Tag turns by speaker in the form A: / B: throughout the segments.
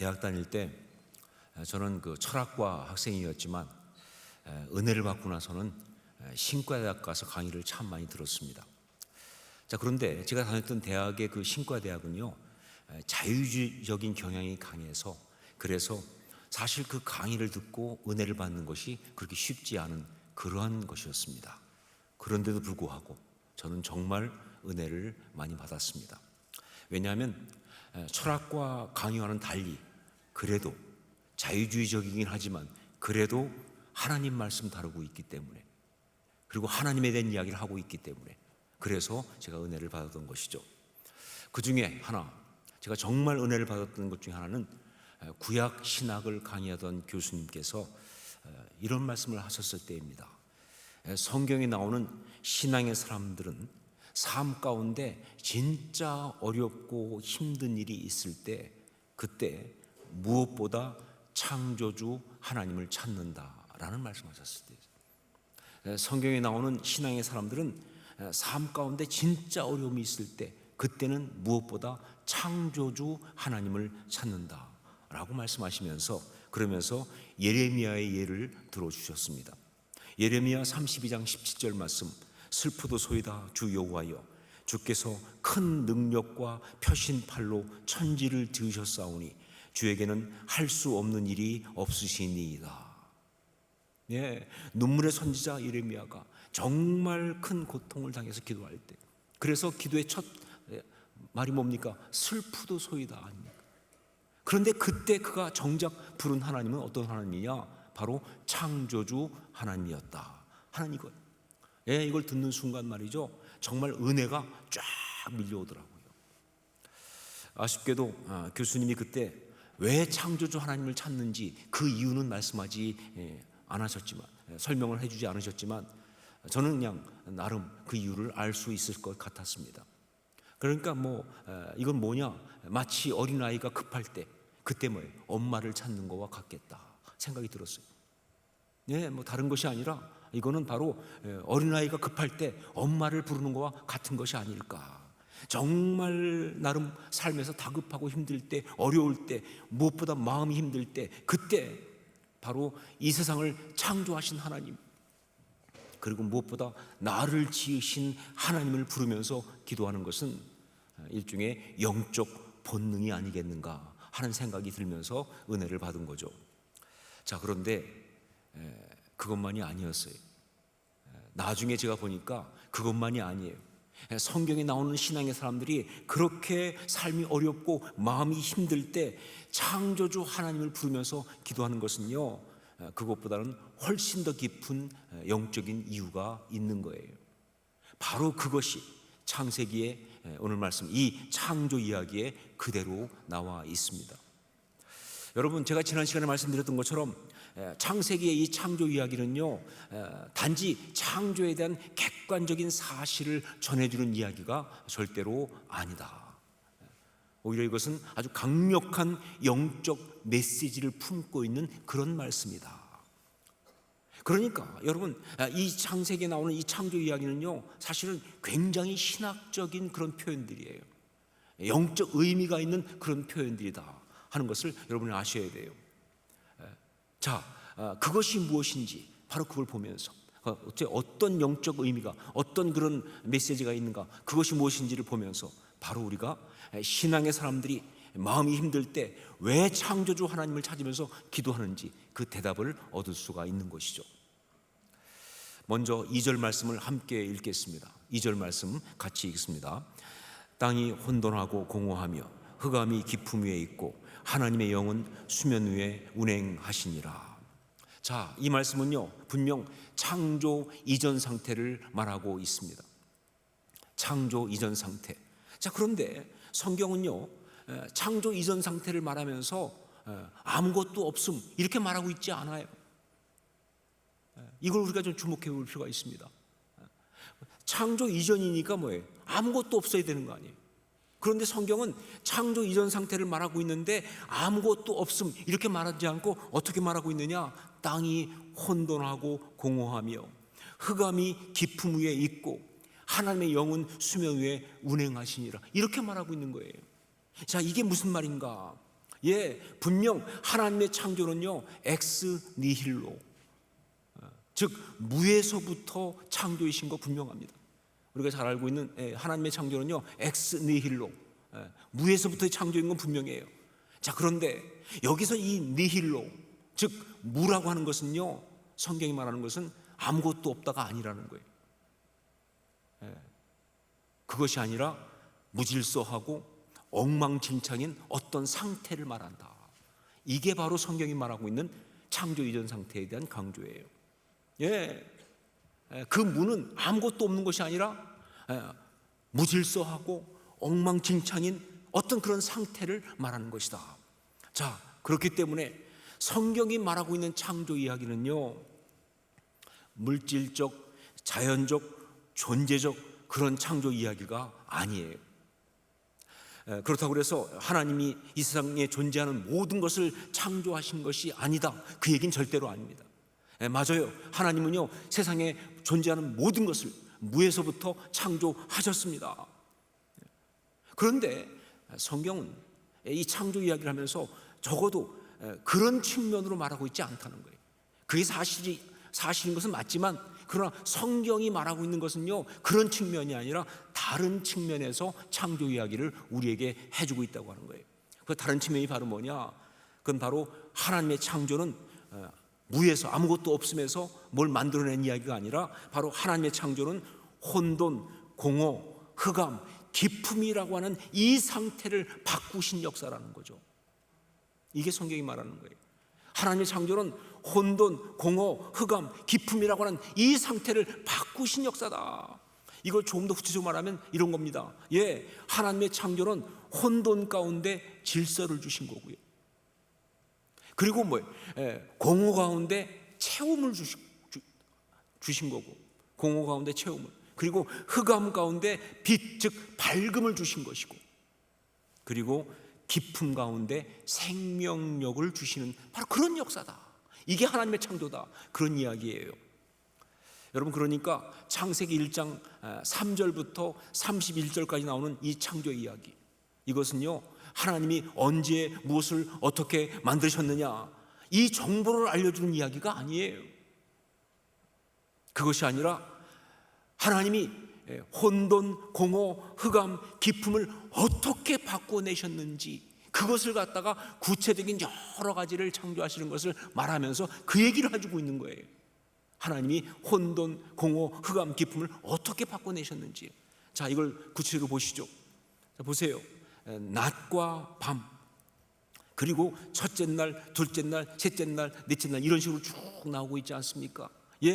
A: 대학 다닐 때 저는 그 철학과 학생이었지만 은혜를 받고 나서는 신과대학 가서 강의를 참 많이 들었습니다. 자, 그런데 제가 다녔던 대학의 그 신과대학은요, 자유주의적인 경향이 강해서, 그래서 사실 그 강의를 듣고 은혜를 받는 것이 그렇게 쉽지 않은 그러한 것이었습니다. 그런데도 불구하고 저는 정말 은혜를 많이 받았습니다. 왜냐하면 철학과 강의와는 달리 그래도 자유주의적이긴 하지만 그래도 하나님 말씀 다루고 있기 때문에, 그리고 하나님에 대한 이야기를 하고 있기 때문에, 그래서 제가 은혜를 받았던 것이죠. 그 중에 하나, 제가 정말 은혜를 받았던 것 중에 하나는 구약 신학을 강의하던 교수님께서 이런 말씀을 하셨을 때입니다. 성경에 나오는 신앙의 사람들은 삶 가운데 진짜 어렵고 힘든 일이 있을 때, 그때 무엇보다 창조주 하나님을 찾는다라는 말씀하셨을 때, 성경에 나오는 신앙의 사람들은 삶 가운데 진짜 어려움이 있을 때, 그때는 무엇보다 창조주 하나님을 찾는다라고 말씀하시면서, 그러면서 예레미야의 예를 들어주셨습니다. 예레미야 32장 17절 말씀, 슬프도소이다 주 여호와여, 주께서 큰 능력과 펴신 팔로 천지를 지으셨사오니 주에게는 할 수 없는 일이 없으시니이다. 눈물의 선지자 예레미야가 정말 큰 고통을 당해서 기도할 때, 그래서 기도의 첫 말이 뭡니까? 슬프도소이다 아닙니까? 그런데 그때 그가 정작 부른 하나님은 어떤 하나님이냐? 바로 창조주 하나님이었다 하는 이것. 이걸 듣는 순간 말이죠, 정말 은혜가 쫙 밀려오더라고요. 아쉽게도 교수님이 그때 왜 창조주 하나님을 찾는지 그 이유는 말씀하지 않으셨지만, 설명을 해주지 않으셨지만, 저는 그냥 나름 그 이유를 알 수 있을 것 같았습니다. 그러니까 이건 뭐냐, 마치 어린아이가 급할 때, 그때 뭐예요? 엄마를 찾는 것과 같겠다 생각이 들었어요. 다른 것이 아니라 이거는 바로 어린아이가 급할 때 엄마를 부르는 것과 같은 것이 아닐까. 정말 나름 삶에서 다급하고 힘들 때, 어려울 때, 무엇보다 마음이 힘들 때, 그때 바로 이 세상을 창조하신 하나님, 그리고 무엇보다 나를 지으신 하나님을 부르면서 기도하는 것은 일종의 영적 본능이 아니겠는가 하는 생각이 들면서 은혜를 받은 거죠. 자, 그런데 그것만이 아니었어요. 나중에 제가 보니까 그것만이 아니에요. 성경에 나오는 신앙의 사람들이 그렇게 삶이 어렵고 마음이 힘들 때 창조주 하나님을 부르면서 기도하는 것은요, 그것보다는 훨씬 더 깊은 영적인 이유가 있는 거예요. 바로 그것이 창세기의 오늘 말씀, 이 창조 이야기에 그대로 나와 있습니다. 여러분, 제가 지난 시간에 말씀드렸던 것처럼 창세기의 이 창조 이야기는요, 단지 창조에 대한 객관적인 사실을 전해주는 이야기가 절대로 아니다. 오히려 이것은 아주 강력한 영적 메시지를 품고 있는 그런 말씀이다. 그러니까 여러분, 이 창세기에 나오는 이 창조 이야기는요, 사실은 굉장히 신학적인 그런 표현들이에요. 영적 의미가 있는 그런 표현들이다 하는 것을 여러분이 아셔야 돼요. 자, 그것이 무엇인지 바로 그걸 보면서 어떤 영적 의미가, 어떤 그런 메시지가 있는가, 그것이 무엇인지를 보면서 바로 우리가 신앙의 사람들이 마음이 힘들 때 왜 창조주 하나님을 찾으면서 기도하는지 그 대답을 얻을 수가 있는 것이죠. 먼저 2절 말씀을 함께 읽겠습니다. 2절 말씀 같이 읽습니다. 땅이 혼돈하고 공허하며 흑암이 깊음 위에 있고 하나님의 영은 수면 위에 운행하시니라. 자, 이 말씀은요, 분명 창조 이전 상태를 말하고 있습니다. 창조 이전 상태. 자, 그런데 성경은요, 창조 이전 상태를 말하면서 아무것도 없음 이렇게 말하고 있지 않아요. 이걸 우리가 좀 주목해 볼 필요가 있습니다. 창조 이전이니까 뭐예요? 아무것도 없어야 되는 거 아니에요? 그런데 성경은 창조 이전 상태를 말하고 있는데 아무것도 없음 이렇게 말하지 않고 어떻게 말하고 있느냐? 땅이 혼돈하고 공허하며 흑암이 깊음 위에 있고 하나님의 영은 수면 위에 운행하시니라, 이렇게 말하고 있는 거예요. 자, 이게 무슨 말인가? 분명 하나님의 창조는요 엑스 니힐로, 즉 무에서부터 창조이신 거 분명합니다. 우리가 잘 알고 있는 하나님의 창조는요 엑스 니힐로, 무에서부터 창조인 건 분명해요. 자, 그런데 여기서 이 니힐로, 즉 무라고 하는 것은요, 성경이 말하는 것은 아무것도 없다가 아니라는 거예요. 그것이 아니라 무질서하고 엉망진창인 어떤 상태를 말한다. 이게 바로 성경이 말하고 있는 창조 이전 상태에 대한 강조예요. 그 무는 아무것도 없는 것이 아니라 무질서하고 엉망진창인 어떤 그런 상태를 말하는 것이다. 자, 그렇기 때문에 성경이 말하고 있는 창조 이야기는요, 물질적, 자연적, 존재적 그런 창조 이야기가 아니에요. 그렇다고 해서 하나님이 이 세상에 존재하는 모든 것을 창조하신 것이 아니다, 그 얘기는 절대로 아닙니다. 맞아요. 하나님은요 세상에 존재하는 모든 것을 무에서부터 창조하셨습니다. 그런데 성경은 이 창조 이야기를 하면서 적어도 그런 측면으로 말하고 있지 않다는 거예요. 그게 사실인 것은 맞지만, 그러나 성경이 말하고 있는 것은요 그런 측면이 아니라 다른 측면에서 창조 이야기를 우리에게 해주고 있다고 하는 거예요. 그 다른 측면이 바로 뭐냐? 그건 바로 하나님의 창조는 무에서, 아무것도 없음에서 뭘 만들어낸 이야기가 아니라 바로 하나님의 창조는 혼돈, 공허, 흑암, 기품이라고 하는 이 상태를 바꾸신 역사라는 거죠. 이게 성경이 말하는 거예요. 하나님의 창조는 혼돈, 공허, 흑암, 기품이라고 하는 이 상태를 바꾸신 역사다. 이걸 조금 더 구체적으로 말하면 이런 겁니다. 하나님의 창조는 혼돈 가운데 질서를 주신 거고요. 그리고 공허 가운데 체험을 주신 거고, 공허 가운데 체험을, 그리고 흑암 가운데 빛, 즉 밝음을 주신 것이고, 그리고 기품 가운데 생명력을 주시는 바로 그런 역사다. 이게 하나님의 창조다, 그런 이야기예요. 여러분, 그러니까 창세기 1장 3절부터 31절까지 나오는 이 창조 이야기, 이것은요 하나님이 언제 무엇을 어떻게 만드셨느냐, 이 정보를 알려주는 이야기가 아니에요. 그것이 아니라 하나님이 혼돈, 공허, 흑암, 기품을 어떻게 바꿔내셨는지, 그것을 갖다가 구체적인 여러 가지를 창조하시는 것을 말하면서 그 얘기를 해주고 있는 거예요. 하나님이 혼돈, 공허, 흑암, 기품을 어떻게 바꿔내셨는지. 자, 이걸 구체적으로 보시죠. 자, 보세요. 낮과 밤, 그리고 첫째 날, 둘째 날, 셋째 날, 넷째 날, 이런 식으로 쭉 나오고 있지 않습니까?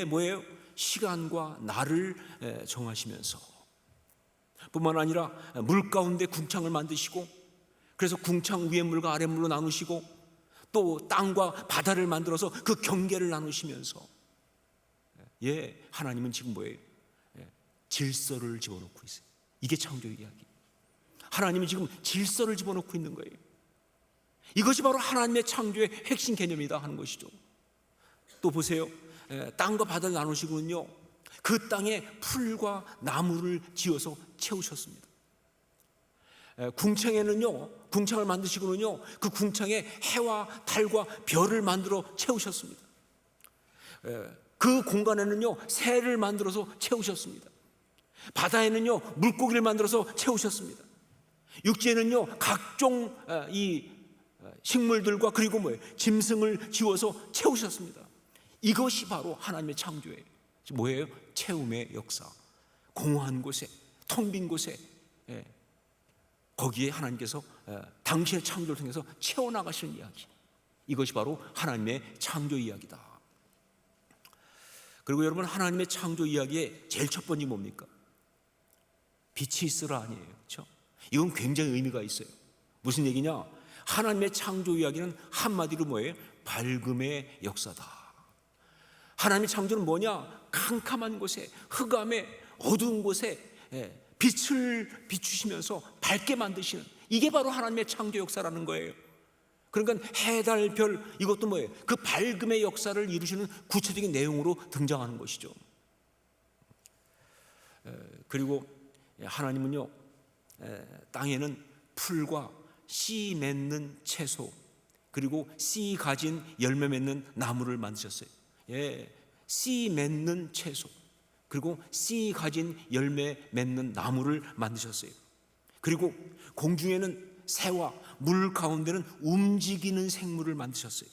A: 뭐예요? 시간과 날을 정하시면서, 뿐만 아니라 물 가운데 궁창을 만드시고, 그래서 궁창 위의 물과 아래 물로 나누시고, 또 땅과 바다를 만들어서 그 경계를 나누시면서, 하나님은 지금 뭐예요? 질서를 집어넣고 있어요. 이게 창조 이야기. 하나님은 지금 질서를 집어넣고 있는 거예요. 이것이 바로 하나님의 창조의 핵심 개념이다 하는 것이죠. 또 보세요. 땅과 바다를 나누시고는요, 그 땅에 풀과 나무를 지어서 채우셨습니다. 궁창을 만드시고는요, 그 궁창에 해와 달과 별을 만들어 채우셨습니다. 그 공간에는요, 새를 만들어서 채우셨습니다. 바다에는요, 물고기를 만들어서 채우셨습니다. 육지에는요, 각종 이 식물들과 그리고 짐승을 지어서 채우셨습니다. 이것이 바로 하나님의 창조예요. 뭐예요? 채움의 역사. 공허한 곳에, 텅 빈 곳에, 거기에 하나님께서 당신의 창조를 통해서 채워나가시는 이야기. 이것이 바로 하나님의 창조 이야기다. 그리고 여러분, 하나님의 창조 이야기의 제일 첫 번째 뭡니까? 빛이 있으라 아니에요. 그렇죠? 이건 굉장히 의미가 있어요. 무슨 얘기냐? 하나님의 창조 이야기는 한마디로 뭐예요? 밝음의 역사다. 하나님의 창조는 뭐냐? 캄캄한 곳에, 흑암에, 어두운 곳에 빛을 비추시면서 밝게 만드시는, 이게 바로 하나님의 창조 역사라는 거예요. 그러니까 해, 달, 별, 이것도 뭐예요? 그 밝음의 역사를 이루시는 구체적인 내용으로 등장하는 것이죠. 그리고 하나님은요, 땅에는 풀과 씨 맺는 채소, 그리고 씨 가진 열매 맺는 나무를 만드셨어요. 씨 맺는 채소, 그리고 씨 가진 열매 맺는 나무를 만드셨어요. 그리고 공중에는 새와 물 가운데는 움직이는 생물을 만드셨어요.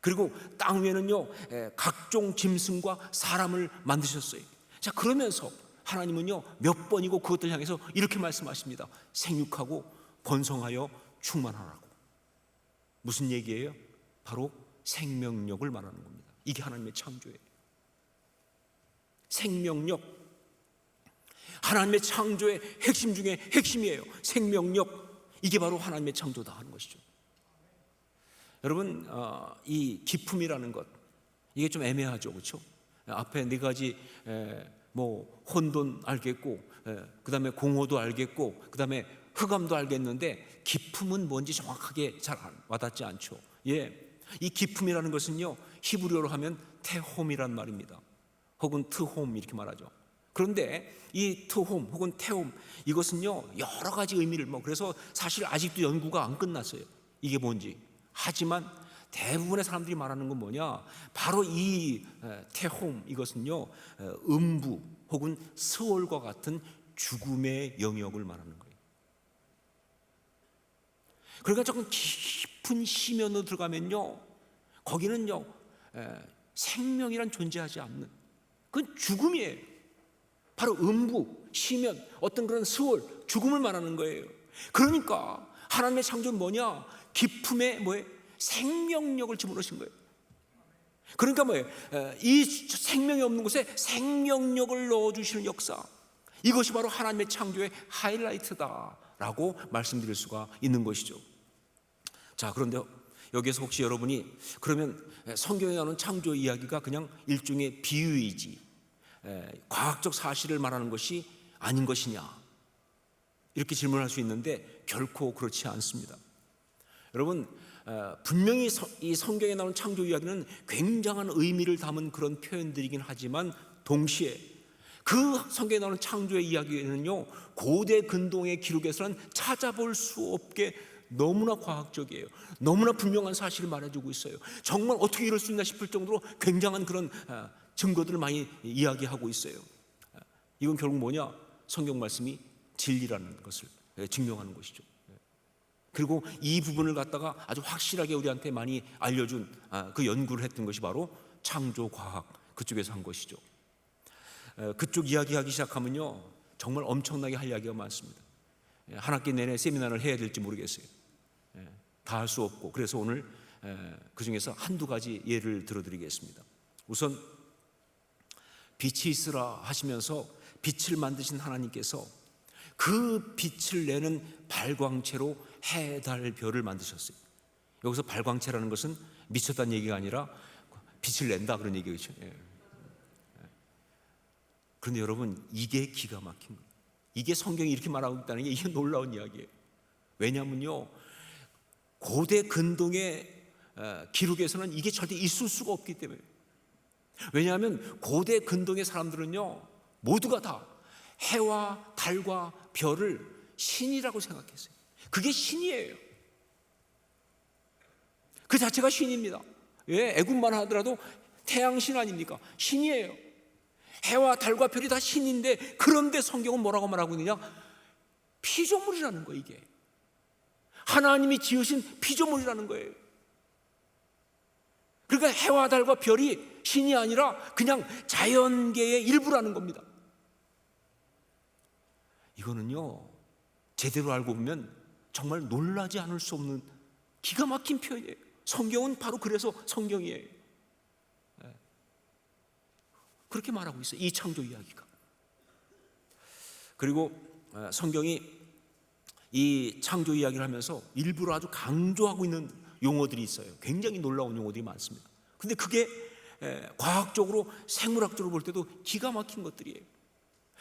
A: 그리고 땅 위에는요, 각종 짐승과 사람을 만드셨어요. 자, 그러면서 하나님은요, 몇 번이고 그것들 향해서 이렇게 말씀하십니다. 생육하고 번성하여 충만하라고. 무슨 얘기예요? 바로 생명력을 말하는 겁니다. 이게 하나님의 창조예요. 생명력, 하나님의 창조의 핵심 중에 핵심이에요. 생명력, 이게 바로 하나님의 창조다 하는 것이죠. 여러분, 이 기품이라는 것, 이게 좀 애매하죠, 그렇죠? 앞에 네 가지, 뭐 혼돈 알겠고, 그 다음에 공허도 알겠고, 그 다음에 흑암도 알겠는데 기품은 뭔지 정확하게 잘 와닿지 않죠. 이 기품이라는 것은요, 히브리어로 하면 테홈이란 말입니다. 혹은 트홈 이렇게 말하죠. 그런데 이 트홈 혹은 테홈, 이것은요 여러 가지 의미를 그래서 사실 아직도 연구가 안 끝났어요. 이게 뭔지. 하지만 대부분의 사람들이 말하는 건 뭐냐, 바로 이 테홈, 이것은요 음부 혹은 스월과 같은 죽음의 영역을 말하는 거예요. 그러니까 조금 깊은 심연으로 들어가면요, 거기는요 생명이란 존재하지 않는, 그건 죽음이에요. 바로 음부, 심연, 어떤 그런 스월, 죽음을 말하는 거예요. 그러니까 하나님의 창조는 뭐냐, 기품에 생명력을 집어넣으신 거예요. 그러니까 이 생명이 없는 곳에 생명력을 넣어주시는 역사, 이것이 바로 하나님의 창조의 하이라이트다라고 말씀드릴 수가 있는 것이죠. 자, 그런데 여기에서 혹시 여러분이 그러면 성경에 나오는 창조 이야기가 그냥 일종의 비유이지 과학적 사실을 말하는 것이 아닌 것이냐, 이렇게 질문할 수 있는데 결코 그렇지 않습니다. 여러분, 분명히 이 성경에 나오는 창조 이야기는 굉장한 의미를 담은 그런 표현들이긴 하지만 동시에 그 성경에 나오는 창조의 이야기는요, 고대 근동의 기록에서는 찾아볼 수 없게 너무나 과학적이에요. 너무나 분명한 사실을 말해주고 있어요. 정말 어떻게 이럴 수 있나 싶을 정도로 굉장한 그런 증거들을 많이 이야기하고 있어요. 이건 결국 뭐냐, 성경 말씀이 진리라는 것을 증명하는 것이죠. 그리고 이 부분을 갖다가 아주 확실하게 우리한테 많이 알려준 그 연구를 했던 것이 바로 창조과학, 그쪽에서 한 것이죠. 그쪽 이야기하기 시작하면요, 정말 엄청나게 할 이야기가 많습니다. 한 학기 내내 세미나를 해야 될지 모르겠어요. 다 할 수 없고, 그래서 오늘 그 중에서 한두 가지 예를 들어드리겠습니다. 우선 빛이 있으라 하시면서 빛을 만드신 하나님께서 그 빛을 내는 발광체로 해, 달, 별을 만드셨어요. 여기서 발광체라는 것은 미쳤다는 얘기가 아니라 빛을 낸다, 그런 얘기죠. 그런데 여러분, 이게 기가 막힌 거예요. 이게 성경이 이렇게 말하고 있다는 게 이게 놀라운 이야기예요. 왜냐하면요, 고대 근동의 기록에서는 이게 절대 있을 수가 없기 때문에. 왜냐하면 고대 근동의 사람들은요, 모두가 다 해와 달과 별을 신이라고 생각했어요. 그게 신이에요. 그 자체가 신입니다. 애국만 하더라도 태양신 아닙니까? 신이에요. 해와 달과 별이 다 신인데, 그런데 성경은 뭐라고 말하고 있느냐? 피조물이라는 거예요. 이게 하나님이 지으신 피조물이라는 거예요. 그러니까 해와 달과 별이 신이 아니라 그냥 자연계의 일부라는 겁니다. 이거는요, 제대로 알고 보면 정말 놀라지 않을 수 없는 기가 막힌 표현이에요. 성경은 바로 그래서 성경이에요. 그렇게 말하고 있어요, 이 창조 이야기가. 그리고 성경이 이 창조 이야기를 하면서 일부러 아주 강조하고 있는 용어들이 있어요. 굉장히 놀라운 용어들이 많습니다. 근데 그게 과학적으로, 생물학적으로 볼 때도 기가 막힌 것들이에요.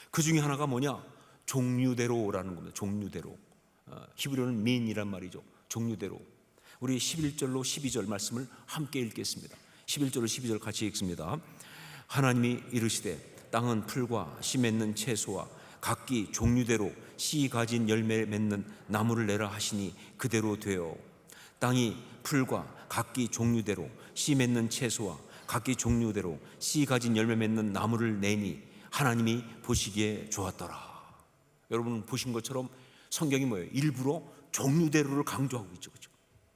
A: 그 중에 하나가 뭐냐, 종류대로라는 겁니다. 종류대로. 히브리어는 민이란 말이죠. 종류대로. 우리 11절로 12절 말씀을 함께 읽겠습니다. 11절로 12절 같이 읽습니다. 하나님이 이르시되 땅은 풀과 씨 맺는 채소와 각기 종류대로 씨 가진 열매 맺는 나무를 내라 하시니 그대로 되어 땅이 풀과 각기 종류대로 씨 맺는 채소와 각기 종류대로 씨 가진 열매 맺는 나무를 내니 하나님이 보시기에 좋았더라. 여러분 보신 것처럼 성경이 뭐예요? 일부러 종류대로를 강조하고 있죠. 그렇죠?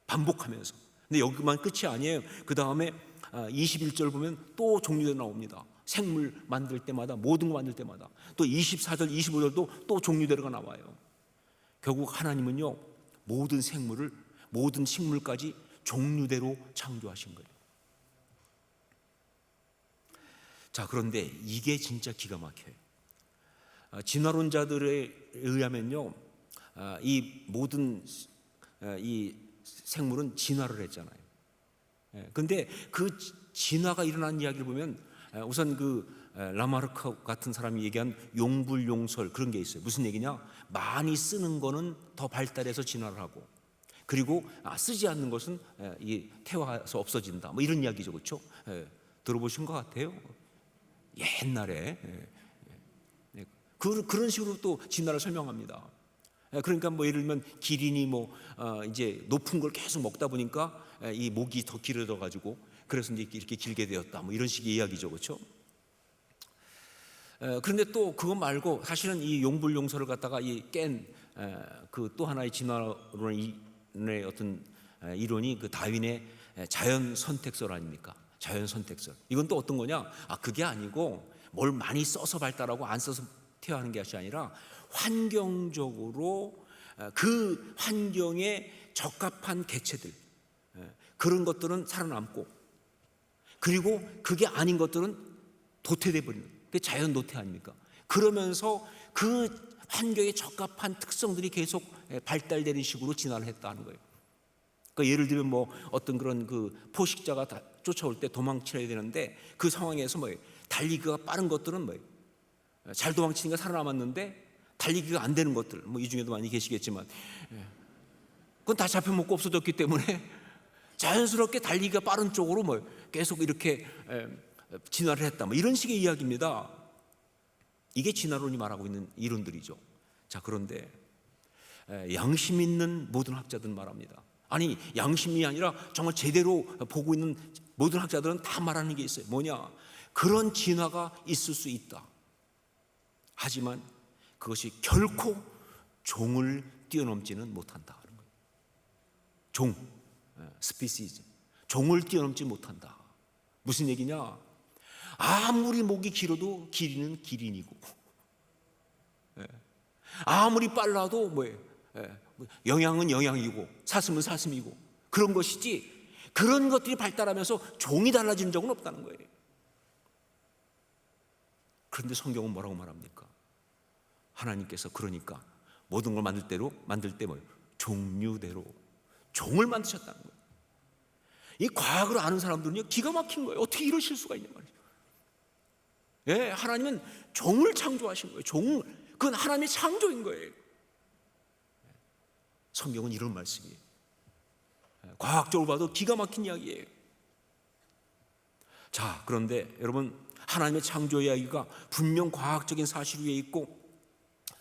A: 반복하면서. 근데 여기만 끝이 아니에요. 그 다음에 21절 보면 또 종류대로 나옵니다. 생물 만들 때마다, 모든 거 만들 때마다. 또 24절, 25절도 또 종류대로가 나와요. 결국 하나님은요, 모든 생물을, 모든 식물까지 종류대로 창조하신 거예요. 자, 그런데 이게 진짜 기가 막혀요. 진화론자들에 의하면요, 이 모든 이 생물은 진화를 했잖아요. 그런데 그 진화가 일어난 이야기를 보면 우선 그 라마르크 같은 사람이 얘기한 용불용설 그런 게 있어요. 무슨 얘기냐? 많이 쓰는 거는 더 발달해서 진화를 하고, 그리고 쓰지 않는 것은 태화해서 없어진다. 뭐 이런 이야기죠, 그렇죠? 들어보신 것 같아요. 옛날에 그런 식으로 또 진화를 설명합니다. 그러니까 뭐 예를 들면 기린이 이제 높은 걸 계속 먹다 보니까 이 목이 더 길어져 가지고 그래서 이제 이렇게 길게 되었다. 뭐 이런 식의 이야기죠, 그렇죠? 그런데 또 그거 말고 사실은 이 용불용설을 갖다가 깬 그 또 하나의 진화론의 어떤 이론이 그 다윈의 자연 선택설 아닙니까? 자연 선택설. 이건 또 어떤 거냐? 그게 아니고 뭘 많이 써서 발달하고 안 써서 태어나는 것이 아니라 환경적으로 그 환경에 적합한 개체들, 그런 것들은 살아남고, 그리고 그게 아닌 것들은 도태돼 버리는, 그게 자연 도태 아닙니까? 그러면서 그 환경에 적합한 특성들이 계속 발달되는 식으로 진화를 했다는 거예요. 그러니까 예를 들면 어떤 그런 그 포식자가 쫓아올 때 도망쳐야 되는데 그 상황에서 달리기가 빠른 것들은 잘 도망치니까 살아남았는데 달리기가 안 되는 것들, 이 중에도 많이 계시겠지만 그건 다 잡혀먹고 없어졌기 때문에 자연스럽게 달리기가 빠른 쪽으로 계속 이렇게 진화를 했다. 이런 식의 이야기입니다. 이게 진화론이 말하고 있는 이론들이죠. 자, 그런데 양심 있는 모든 학자들은 말합니다. 아니, 양심이 아니라 정말 제대로 보고 있는 모든 학자들은 다 말하는 게 있어요. 뭐냐? 그런 진화가 있을 수 있다. 하지만 그것이 결코 종을 뛰어넘지는 못한다. 종, 스피시즈, 종을 뛰어넘지 못한다. 무슨 얘기냐? 아무리 목이 길어도 기린은 기린이고, 아무리 빨라도 영양은 영양이고, 사슴은 사슴이고, 그런 것이지 그런 것들이 발달하면서 종이 달라지는 적은 없다는 거예요. 그런데 성경은 뭐라고 말합니까? 하나님께서 그러니까 모든 걸 만들 때 종류대로 종을 만드셨다는 거예요. 이 과학을 아는 사람들은요, 기가 막힌 거예요. 어떻게 이러실 수가 있냐 말이죠. 예, 하나님은 종을 창조하신 거예요. 종을, 그건 하나님의 창조인 거예요. 성경은 이런 말씀이에요. 과학적으로 봐도 기가 막힌 이야기예요. 자, 그런데 여러분, 하나님의 창조 이야기가 분명 과학적인 사실 위에 있고,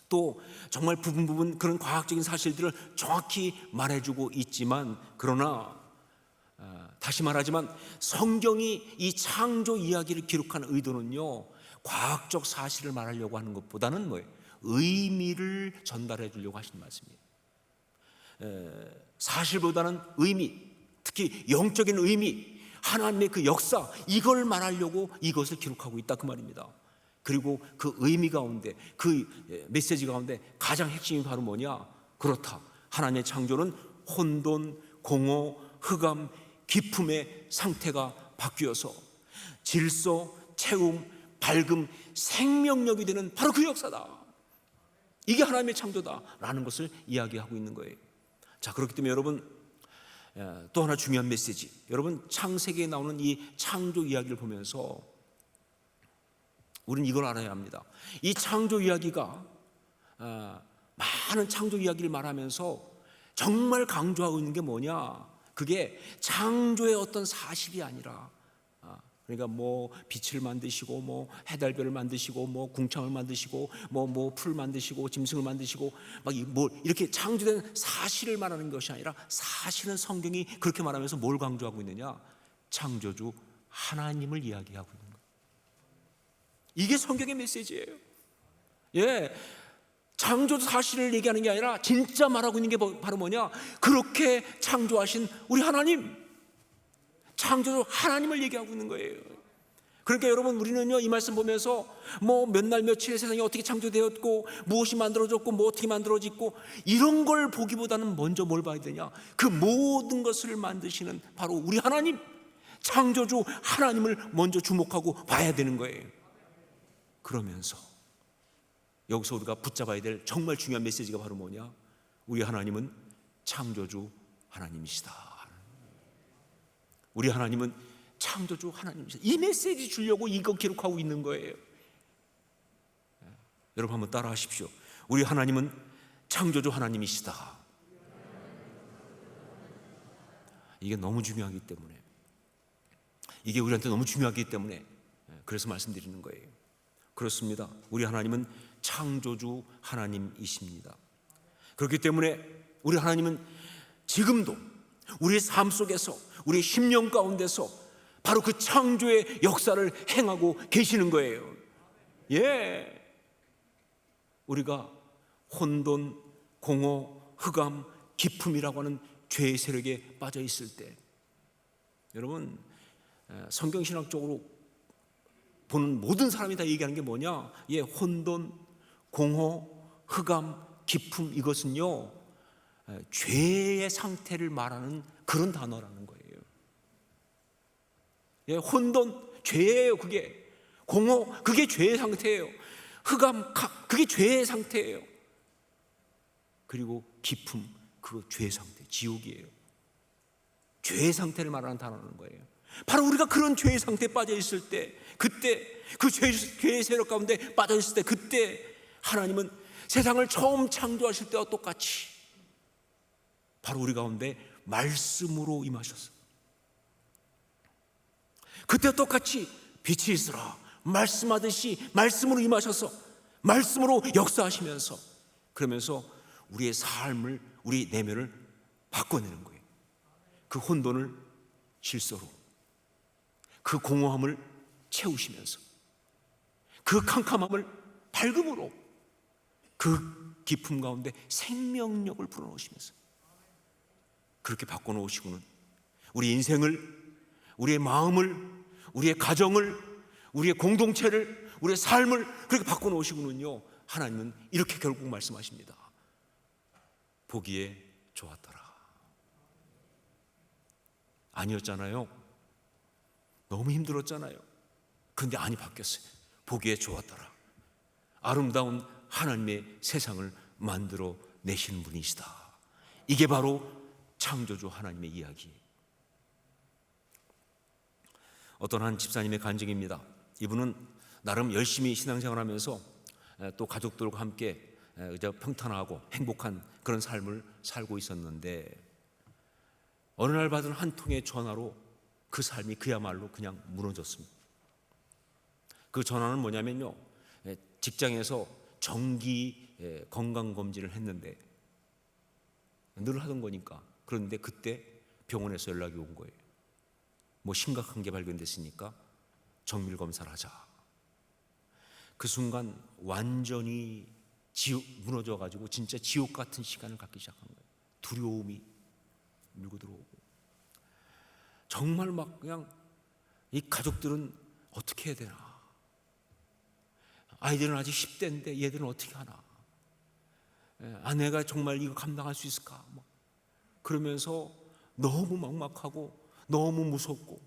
A: 또 정말 부분 그런 과학적인 사실들을 정확히 말해주고 있지만, 그러나 다시 말하지만 성경이 이 창조 이야기를 기록한 의도는요, 과학적 사실을 말하려고 하는 것보다는 의미를 전달해 주려고 하시는 말씀이에요. 사실보다는 의미, 특히 영적인 의미, 하나님의 그 역사, 이걸 말하려고 이것을 기록하고 있다, 그 말입니다. 그리고 그 의미 가운데, 그 메시지 가운데 가장 핵심이 바로 뭐냐? 그렇다, 하나님의 창조는 혼돈, 공허, 흑암, 기품의 상태가 바뀌어서 질서, 채움, 밝음, 생명력이 되는 바로 그 역사다. 이게 하나님의 창조다라는 것을 이야기하고 있는 거예요. 자, 그렇기 때문에 여러분, 또 하나 중요한 메시지, 여러분, 창세기에 나오는 이 창조 이야기를 보면서 우리는 이걸 알아야 합니다. 이 창조 이야기가 많은 창조 이야기를 말하면서 정말 강조하고 있는 게 뭐냐? 그게 창조의 어떤 사실이 아니라 그러니까 뭐 빛을 만드시고 뭐 해달별을 만드시고 뭐 궁창을 만드시고 뭐 풀 만드시고 짐승을 만드시고 막 뭐 이렇게 창조된 사실을 말하는 것이 아니라, 사실은 성경이 그렇게 말하면서 뭘 강조하고 있느냐? 창조주 하나님을 이야기하고 있는 거예요. 이게 성경의 메시지예요. 예, 창조주 사실을 얘기하는 게 아니라 진짜 말하고 있는 게 바로 뭐냐? 그렇게 창조하신 우리 하나님, 창조주 하나님을 얘기하고 있는 거예요. 그러니까 여러분, 우리는요, 이 말씀 보면서 뭐 몇 날 며칠에 세상이 어떻게 창조되었고 무엇이 만들어졌고 뭐 어떻게 만들어졌고 이런 걸 보기보다는 먼저 뭘 봐야 되냐? 그 모든 것을 만드시는 바로 우리 하나님, 창조주 하나님을 먼저 주목하고 봐야 되는 거예요. 그러면서 여기서 우리가 붙잡아야 될 정말 중요한 메시지가 바로 뭐냐? 우리 하나님은 창조주 하나님이시다. 우리 하나님은 창조주 하나님이시다. 이 메시지 주려고 이거 기록하고 있는 거예요. 여러분 한번 따라 하십시오. 우리 하나님은 창조주 하나님이시다. 이게 너무 중요하기 때문에, 이게 우리한테 너무 중요하기 때문에 그래서 말씀드리는 거예요. 그렇습니다. 우리 하나님은 창조주 하나님이십니다. 그렇기 때문에 우리 하나님은 지금도 우리의 삶 속에서, 우리의 심령 가운데서 바로 그 창조의 역사를 행하고 계시는 거예요. 예, 우리가 혼돈, 공허, 흑암, 기품이라고 하는 죄의 세력에 빠져 있을 때, 여러분 성경신학적으로 보는 모든 사람이 다 얘기하는 게 뭐냐? 예, 혼돈, 공허, 흑암, 기품, 이것은요 죄의 상태를 말하는 그런 단어라는 거예요. 예, 혼돈, 죄예요. 그게 공허, 그게 죄의 상태예요. 흑암, 그게 죄의 상태예요. 그리고 기품, 그거 죄의 상태, 지옥이에요. 죄의 상태를 말하는 단어라는 거예요. 바로 우리가 그런 죄의 상태에 빠져 있을 때, 그때 그 죄의 세력 가운데 빠져 있을 때, 그때 하나님은 세상을 처음 창조하실 때와 똑같이 바로 우리 가운데 말씀으로 임하셨어요. 그때 똑같이 빛이 있으라 말씀하듯이 말씀으로 임하셔서 말씀으로 역사하시면서, 그러면서 우리의 삶을, 우리 내면을 바꿔내는 거예요. 그 혼돈을 질서로, 그 공허함을 채우시면서, 그 캄캄함을 밝음으로, 그 깊음 가운데 생명력을 불어넣으시면서 그렇게 바꿔놓으시고는 우리 인생을, 우리의 마음을, 우리의 가정을, 우리의 공동체를, 우리의 삶을 그렇게 바꿔놓으시고는요, 하나님은 이렇게 결국 말씀하십니다. 보기에 좋았더라. 아니었잖아요. 너무 힘들었잖아요. 그런데 아니 바뀌었어요. 보기에 좋았더라. 아름다운 하나님의 세상을 만들어 내시는 분이시다. 이게 바로 창조주 하나님의 이야기예요. 어떤 한 집사님의 간증입니다. 이분은 나름 열심히 신앙생활하면서 또 가족들과 함께 평탄하고 행복한 그런 삶을 살고 있었는데, 어느 날 받은 한 통의 전화로 그 삶이 그야말로 그냥 무너졌습니다. 그 전화는 뭐냐면요, 직장에서 정기 건강검진을 했는데, 늘 하던 거니까, 그런데 그때 병원에서 연락이 온 거예요. 뭐 심각한 게 발견됐으니까 정밀 검사를 하자. 그 순간 완전히 무너져가지고 진짜 지옥 같은 시간을 갖기 시작한 거예요. 두려움이 밀고 들어오고, 정말 막 그냥 이 가족들은 어떻게 해야 되나, 아이들은 아직 10대인데 얘들은 어떻게 하나, 아내가 정말 이거 감당할 수 있을까, 뭐 그러면서 너무 막막하고 너무 무섭고,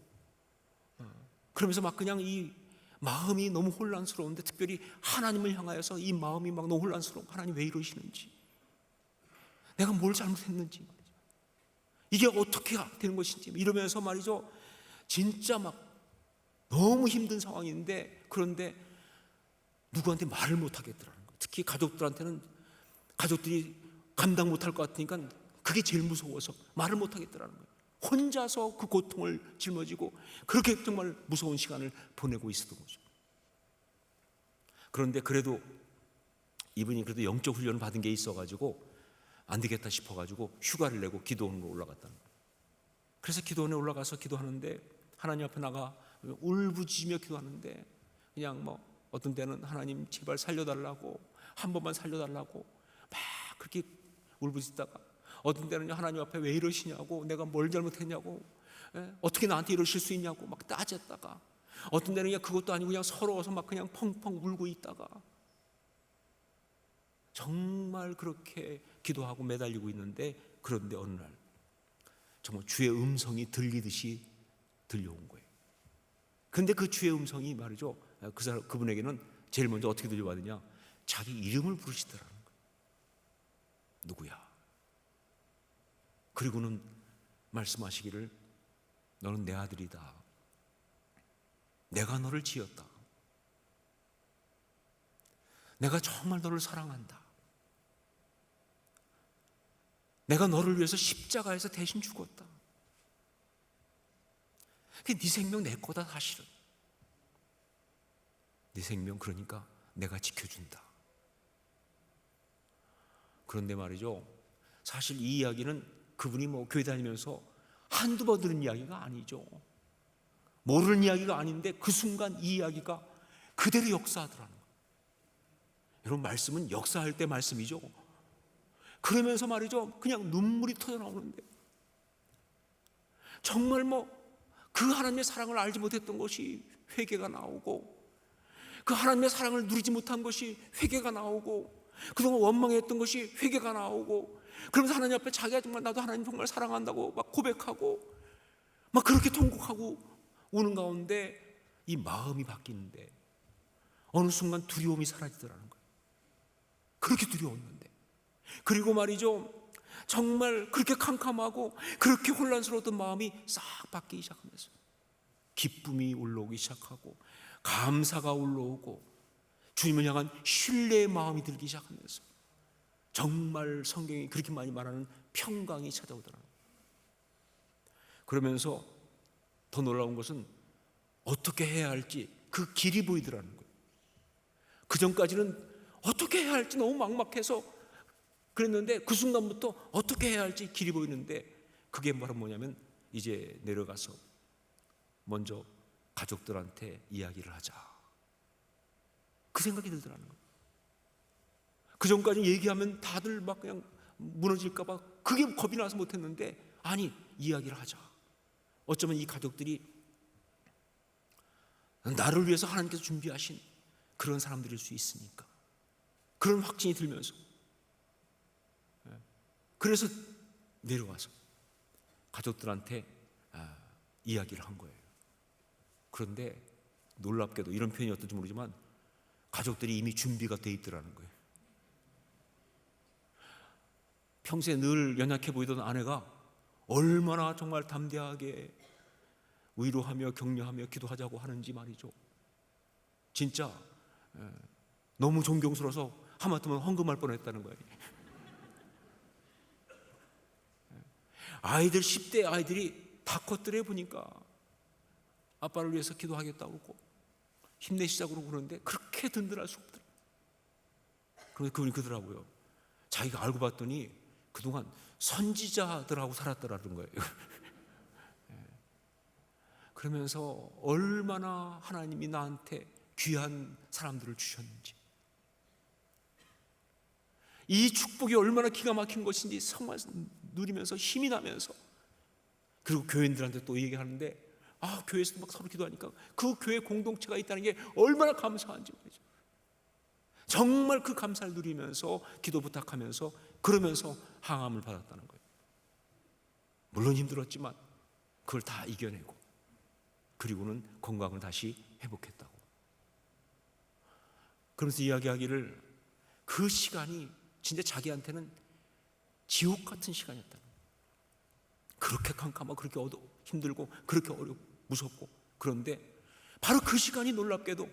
A: 그러면서 막 그냥 이 마음이 너무 혼란스러운데, 특별히 하나님을 향하여서 이 마음이 막 너무 혼란스러워. 하나님 왜 이러시는지, 내가 뭘 잘못했는지, 이게 어떻게 되는 것인지 이러면서 말이죠, 진짜 막 너무 힘든 상황인데, 그런데 누구한테 말을 못 하겠더라는 거예요. 특히 가족들한테는, 가족들이 감당 못할 것 같으니까 그게 제일 무서워서 말을 못 하겠더라는 거예요. 혼자서 그 고통을 짊어지고 그렇게 정말 무서운 시간을 보내고 있었던 거죠. 그런데 그래도 이분이 그래도 영적 훈련을 받은 게 있어가지고 안 되겠다 싶어가지고 휴가를 내고 기도원으로 올라갔다는 거예요. 그래서 기도원에 올라가서 기도하는데 하나님 앞에 나가 울부짖으며 기도하는데 그냥 뭐 어떤 때는 하나님 제발 살려달라고, 한 번만 살려달라고 막 그렇게 울부짖다가 어떤 때는 하나님 앞에 왜 이러시냐고, 내가 뭘 잘못했냐고, 어떻게 나한테 이러실 수 있냐고 막 따졌다가 어떤 때는 그냥 그것도 아니고 그냥 서러워서 막 그냥 펑펑 울고 있다가 정말 그렇게 기도하고 매달리고 있는데, 그런데 어느 날 정말 주의 음성이 들리듯이 들려온 거예요. 그런데 그 주의 음성이 말이죠, 그분에게는 제일 먼저 어떻게 들려왔느냐, 자기 이름을 부르시더라는 거예요. 누구야? 그리고는 말씀하시기를 너는 내 아들이다. 내가 너를 지었다. 내가 정말 너를 사랑한다. 내가 너를 위해서 십자가에서 대신 죽었다. 네 생명 내 거다. 사실은 네 생명 그러니까 내가 지켜준다. 그런데 말이죠, 사실 이 이야기는 그분이 뭐 교회 다니면서 한두 번 들은 이야기가 아니죠. 모르는 이야기가 아닌데 그 순간 이 이야기가 그대로 역사하더라는 거예요. 여러분, 말씀은 역사할 때 말씀이죠. 그러면서 말이죠, 그냥 눈물이 터져 나오는데 정말 뭐 그 하나님의 사랑을 알지 못했던 것이 회개가 나오고, 그 하나님의 사랑을 누리지 못한 것이 회개가 나오고, 그동안 원망했던 것이 회개가 나오고, 그러면서 하나님 앞에 자기가 정말 나도 하나님 정말 사랑한다고 막 고백하고 막 그렇게 통곡하고 우는 가운데 이 마음이 바뀌는데 어느 순간 두려움이 사라지더라는 거예요. 그렇게 두려웠는데, 그리고 말이죠, 정말 그렇게 캄캄하고 그렇게 혼란스러웠던 마음이 싹 바뀌기 시작하면서 기쁨이 올라오기 시작하고 감사가 올라오고 주님을 향한 신뢰의 마음이 들기 시작하면서 정말 성경이 그렇게 많이 말하는 평강이 찾아오더라고요. 그러면서 더 놀라운 것은 어떻게 해야 할지 그 길이 보이더라는 거예요. 그 전까지는 어떻게 해야 할지 너무 막막해서 그랬는데 그 순간부터 어떻게 해야 할지 길이 보이는데, 그게 바로 뭐냐면 이제 내려가서 먼저 가족들한테 이야기를 하자, 그 생각이 들더라는 거예요. 그 전까지 얘기하면 다들 막 그냥 무너질까 봐 그게 겁이 나서 못했는데, 아니 이야기를 하자. 어쩌면 이 가족들이 나를 위해서 하나님께서 준비하신 그런 사람들일 수 있으니까, 그런 확신이 들면서 그래서 내려와서 가족들한테 이야기를 한 거예요. 그런데 놀랍게도 이런 표현이 어떨지 모르지만 가족들이 이미 준비가 돼 있더라는 거예요. 평소에 늘 연약해 보이던 아내가 얼마나 정말 담대하게 위로하며 격려하며 기도하자고 하는지 말이죠. 진짜 너무 존경스러워서 하마터면 헌금할 뻔했다는 거예요. 아이들 10대 아이들이 다 컸더래. 보니까 아빠를 위해서 기도하겠다고 그러고 힘내시자고 그러는데 그렇게 든든할 수 없더라. 그런데 그분이 그러더라고요. 자기가 알고 봤더니 그동안 선지자들하고 살았더라는 거예요. 그러면서 얼마나 하나님이 나한테 귀한 사람들을 주셨는지, 이 축복이 얼마나 기가 막힌 것인지 정말 누리면서 힘이 나면서, 그리고 교인들한테 또 얘기하는데 교회에서 막 서로 기도하니까 그 교회 공동체가 있다는 게 얼마나 감사한지 말이죠. 정말 그 감사를 누리면서 기도 부탁하면서 그러면서 항암을 받았다는 거예요. 물론 힘들었지만 그걸 다 이겨내고 그리고는 건강을 다시 회복했다고. 그러면서 이야기하기를 그 시간이 진짜 자기한테는 지옥 같은 시간이었다. 그렇게 캄캄하고 그렇게 힘들고 그렇게 어렵고 무섭고, 그런데 바로 그 시간이 놀랍게도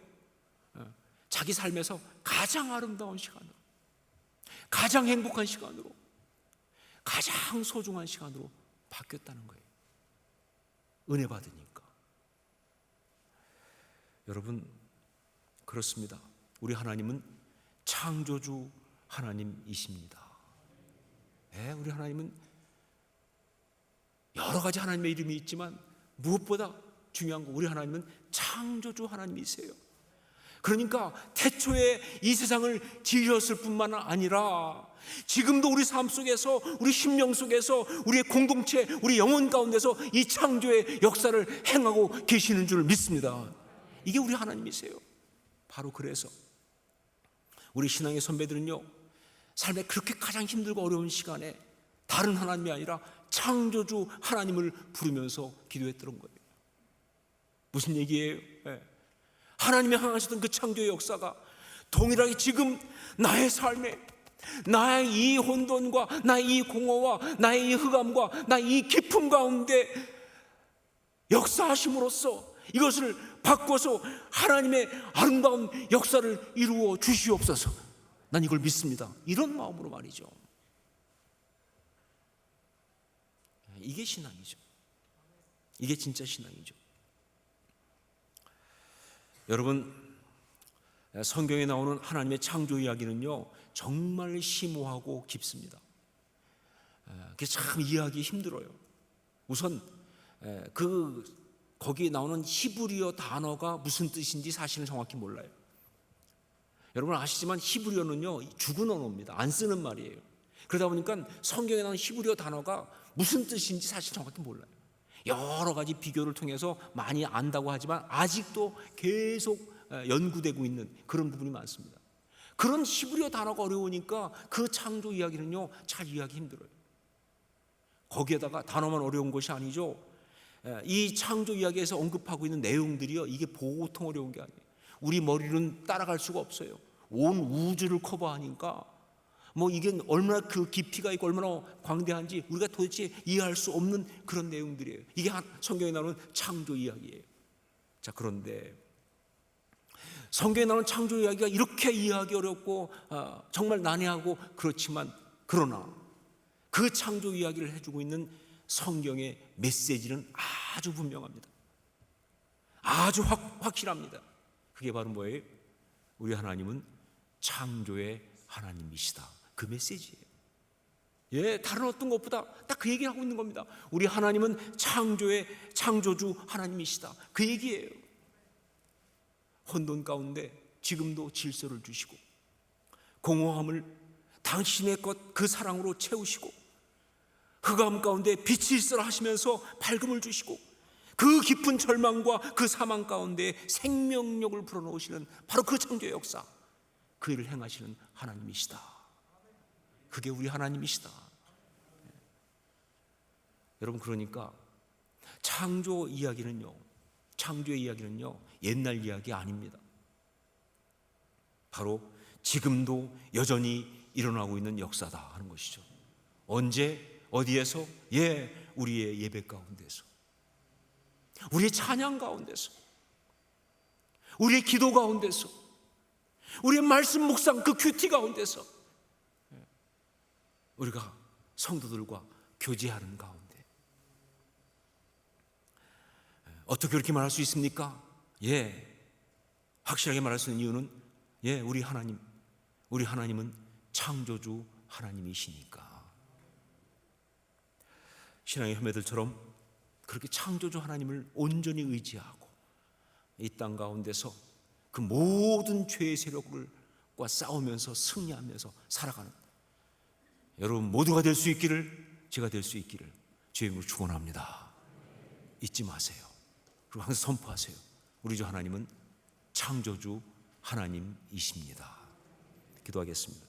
A: 자기 삶에서 가장 아름다운 시간으로, 가장 행복한 시간으로, 가장 소중한 시간으로 바뀌었다는 거예요. 은혜 받으니까. 여러분, 그렇습니다. 우리 하나님은 창조주 하나님이십니다. 네, 우리 하나님은 여러 가지 하나님의 이름이 있지만 무엇보다 중요한 거, 우리 하나님은 창조주 하나님이세요. 그러니까 태초에 이 세상을 지으셨을 뿐만 아니라 지금도 우리 삶 속에서, 우리 심령 속에서, 우리의 공동체, 우리 영혼 가운데서 이 창조의 역사를 행하고 계시는 줄 믿습니다. 이게 우리 하나님이세요. 바로 그래서 우리 신앙의 선배들은요, 삶에 그렇게 가장 힘들고 어려운 시간에 다른 하나님이 아니라 창조주 하나님을 부르면서 기도했던 거예요. 무슨 얘기예요? 하나님이 향하셨던 그 창조의 역사가 동일하게 지금 나의 삶에, 나의 이 혼돈과 나의 이 공허와 나의 이 흑암과 나의 이 깊음 가운데 역사하심으로써 이것을 바꿔서 하나님의 아름다운 역사를 이루어 주시옵소서. 난 이걸 믿습니다. 이런 마음으로 말이죠. 이게 신앙이죠. 이게 진짜 신앙이죠. 여러분, 성경에 나오는 하나님의 창조 이야기는요, 정말 심오하고 깊습니다. 그게 참 이해하기 힘들어요. 우선 거기에 나오는 히브리어 단어가 무슨 뜻인지 사실은 정확히 몰라요. 여러분 아시지만 히브리어는요, 죽은 언어입니다. 안 쓰는 말이에요. 그러다 보니까 성경에 나오는 히브리어 단어가 무슨 뜻인지 사실 정확히 몰라요. 여러 가지 비교를 통해서 많이 안다고 하지만 아직도 계속 연구되고 있는 그런 부분이 많습니다. 그런 히브리어 단어가 어려우니까 그 창조 이야기는요, 잘 이해하기 힘들어요. 거기에다가 단어만 어려운 것이 아니죠. 이 창조 이야기에서 언급하고 있는 내용들이요, 이게 보통 어려운 게 아니에요. 우리 머리는 따라갈 수가 없어요. 온 우주를 커버하니까 이게 얼마나 그 깊이가 있고 얼마나 광대한지 우리가 도대체 이해할 수 없는 그런 내용들이에요. 이게 성경에 나오는 창조 이야기예요. 자, 그런데 성경에 나오는 창조 이야기가 이렇게 이해하기 어렵고 정말 난해하고 그렇지만, 그러나 그 창조 이야기를 해주고 있는 성경의 메시지는 아주 분명합니다. 아주 확실합니다. 그게 바로 뭐예요? 우리 하나님은 창조의 하나님이시다. 그 메시지예요. 다른 어떤 것보다 딱 그 얘기를 하고 있는 겁니다. 우리 하나님은 창조주 하나님이시다. 그 얘기예요. 혼돈 가운데 지금도 질서를 주시고, 공허함을 당신의 것 그 사랑으로 채우시고, 흑암 가운데 빛이 있으라 하시면서 밝음을 주시고, 그 깊은 절망과 그 사망 가운데 생명력을 불어넣으시는 바로 그 창조의 역사, 그 일을 행하시는 하나님이시다. 그게 우리 하나님이시다. 여러분, 그러니까 창조의 이야기는요, 옛날 이야기 아닙니다. 바로 지금도 여전히 일어나고 있는 역사다 하는 것이죠. 언제, 어디에서? 우리의 예배 가운데서, 우리의 찬양 가운데서, 우리의 기도 가운데서, 우리의 말씀 묵상 그 큐티 가운데서, 우리가 성도들과 교제하는 가운데. 어떻게 그렇게 말할 수 있습니까? 확실하게 말할 수 있는 이유는 우리 하나님은 창조주 하나님이시니까. 신앙의 형제들처럼 그렇게 창조주 하나님을 온전히 의지하고 이 땅 가운데서 그 모든 죄의 세력과 싸우면서 승리하면서 살아가는 여러분 모두가 될 수 있기를, 제가 될 수 있기를 주의 이름으로 축원합니다. 잊지 마세요. 그리고 항상 선포하세요. 우리 주 하나님은 창조주 하나님이십니다. 기도하겠습니다.